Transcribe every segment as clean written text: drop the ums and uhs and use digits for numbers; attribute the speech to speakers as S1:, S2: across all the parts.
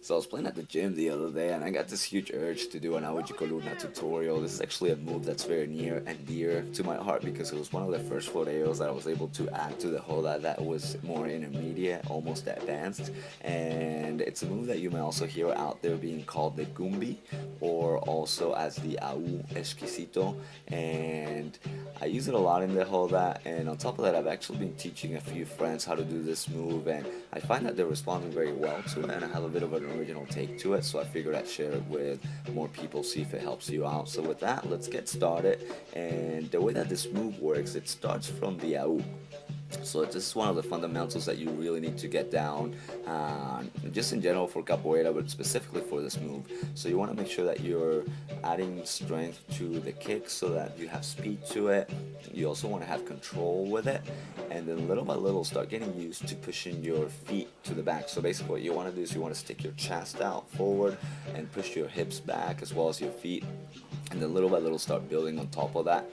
S1: So I was playing at the gym the other day and I got this huge urge to do an Coluna tutorial. This is actually a move that's very near and dear to my heart because it was one of the first floreos that I was able to add to the joda that was more intermediate, almost advanced. And it's a move that you may also hear out there being called the gumbi or also as the au exquisito. And I use it a lot in the joda, and on top of that I've actually been teaching a few friends how to do this move, and I find that they're responding very well to it, and I have a bit of an original take to it, so I figured I'd share it with more people, see if it helps you out. So with that, let's get started. And the way that this move works, it starts from the au. So this is one of the fundamentals that you really need to get down, just in general for capoeira, but specifically for this move. So you want to make sure that you're adding strength to the kick so that you have speed to it. You also want to have control with it, and then little by little start getting used to pushing your feet to the back. So basically what you want to do is you want to stick your chest out forward and push your hips back as well as your feet, and then little by little start building on top of that.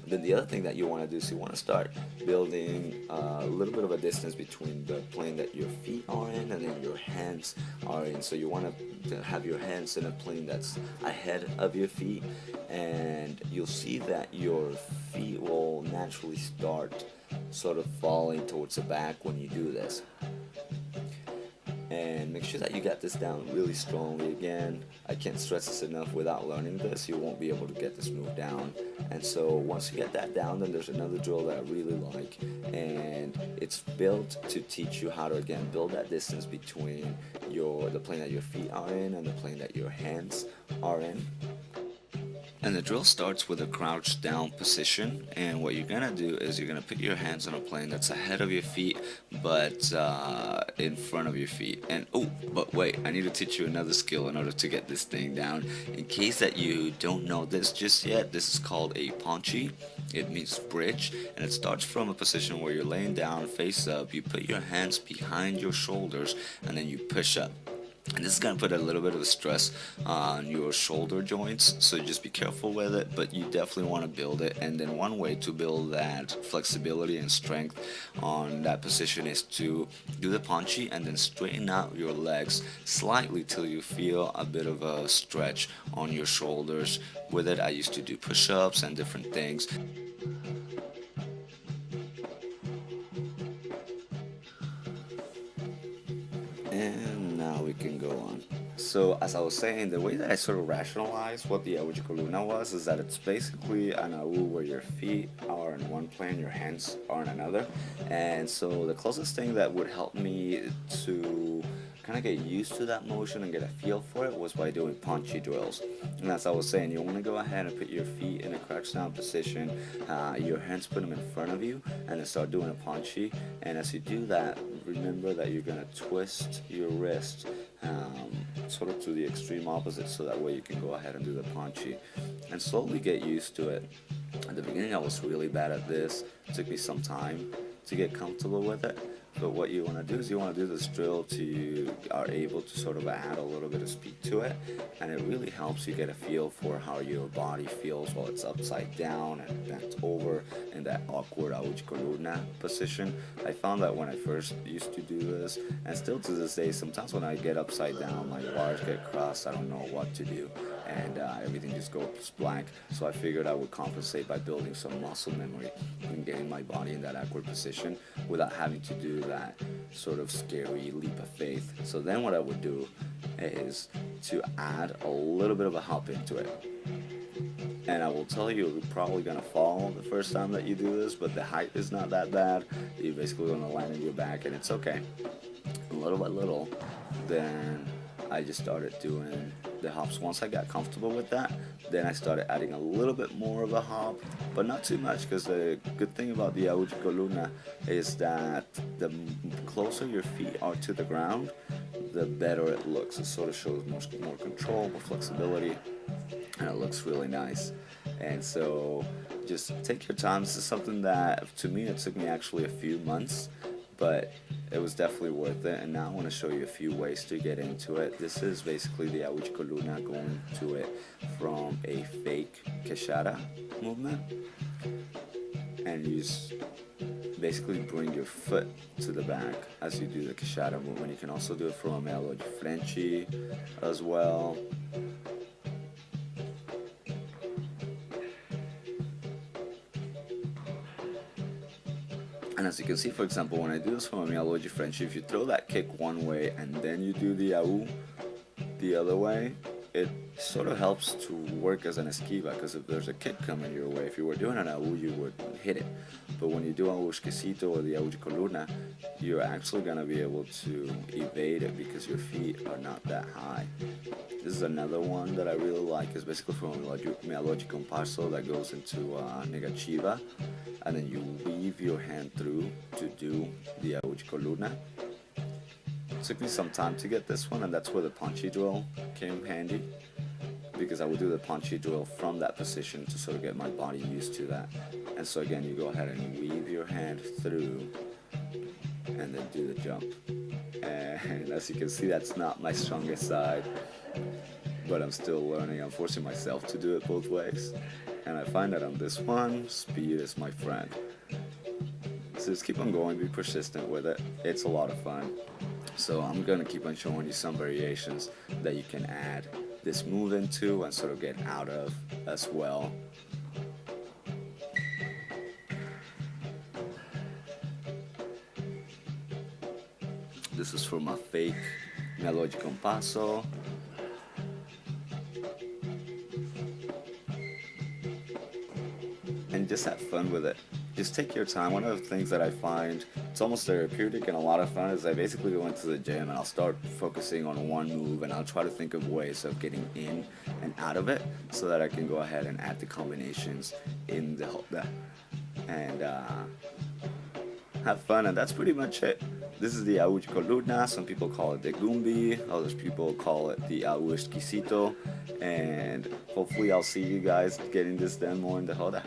S1: Then the other thing that you want to do is you want to start building a little bit of a distance between the plane that your feet are in and then your hands are in. So you want to have your hands in a plane that's ahead of your feet, and you'll see that your feet will naturally start sort of falling towards the back when you do this. And make sure that you got this down really strongly. Again, I can't stress this enough, without learning this you won't be able to get this move down. And so once you get that down, then there's another drill that I really like, and it's built to teach you how to again build that distance between the plane that your feet are in and the plane that your hands are in. And the drill starts with a crouched down position, and what you're gonna do is you're gonna put your hands on a plane that's ahead of your feet, but in front of your feet. And oh, but wait, I need to teach you another skill in order to get this thing down. In case that you don't know this just yet, this is called a ponchi. It means bridge, and it starts from a position where you're laying down, face up. You put your hands behind your shoulders, and then you push up. And this is going to put a little bit of stress on your shoulder joints, so just be careful with it, but you definitely want to build it. And then one way to build that flexibility and strength on that position is to do the punchy and then straighten out your legs slightly till you feel a bit of a stretch on your shoulders. With it, I used to do push-ups and different things. And now we can go on. So as I was saying, the way that I sort of rationalized what the Coluna was is that it's basically an AU where your feet are in one plane, your hands are in another. And so the closest thing that would help me to kind of get used to that motion and get a feel for it was by doing punchy drills. And as I was saying, you want to go ahead and put your feet in a crouch down position, your hands put them in front of you, and then start doing a punchy. And as you do that, remember that you're going to twist your wrist sort of to the extreme opposite, so that way you can go ahead and do the punchy and slowly get used to it. At the beginning I was really bad at this. It took me some time to get comfortable with it. But what you want to do is you want to do this drill till you are able to sort of add a little bit of speed to it, and it really helps you get a feel for how your body feels while it's upside down and bent over in that awkward coluna position. I found that when I first used to do this, and still to this day, sometimes when I get upside down, my bars get crossed, I don't know what to do, and everything just goes blank. So I figured I would compensate by building some muscle memory and getting my body in that awkward position without having to do that sort of scary leap of faith. So then what I would do is to add a little bit of a hop into it. And I will tell you, you're probably gonna fall the first time that you do this, but the height is not that bad. You're basically gonna land on your back, and it's okay. Little by little, then I just started doing the hops. Once I got comfortable with that, then I started adding a little bit more of a hop, but not too much, because the good thing about the Coluna is that the closer your feet are to the ground, the better it looks. It sort of shows more control, more flexibility, and it looks really nice. And so just take your time. This is something that, to me, it took me actually a few months, but it was definitely worth it. And now I want to show you a few ways to get into it. This is basically the Coluna, going to it from a fake quechada movement, and basically bring your foot to the back as you do the Kishada movement. You can also do it from a Melo de Frente as well. And as you can see, for example, when I do this from a Melo de Frente, if you throw that kick one way and then you do the AU the other way, it sort of helps to work as an esquiva, because if there's a kick coming your way, if you were doing an AU, you would hit it. But when you do AU esquisito or the AU de coluna, you're actually going to be able to evade it because your feet are not that high. This is another one that I really like. It's basically from Mealogi Compasso that goes into Negativa, and then you weave your hand through to do the AU de coluna. It took me some time to get this one, and that's where the punchy drill came handy, because I would do the punchy drill from that position to sort of get my body used to that. And so again, you go ahead and weave your hand through and then do the jump. And as you can see, that's not my strongest side, but I'm still learning. I'm forcing myself to do it both ways. And I find that on this one, speed is my friend. So just keep on going, be persistent with it. It's a lot of fun. So I'm gonna keep on showing you some variations that you can add this move into and sort of get out of as well. This is for my fake Melogi Compasso. And just have fun with it. Just take your time. One of the things that I find it's almost therapeutic and a lot of fun is I basically go into the gym and I'll start focusing on one move, and I'll try to think of ways of getting in and out of it so that I can go ahead and add the combinations in the and have fun. And that's pretty much it. This is the AU Coluna. Some people call it the Gumbi. Other people call it the AU Exquisito. And hopefully I'll see you guys getting this done more in the Joda.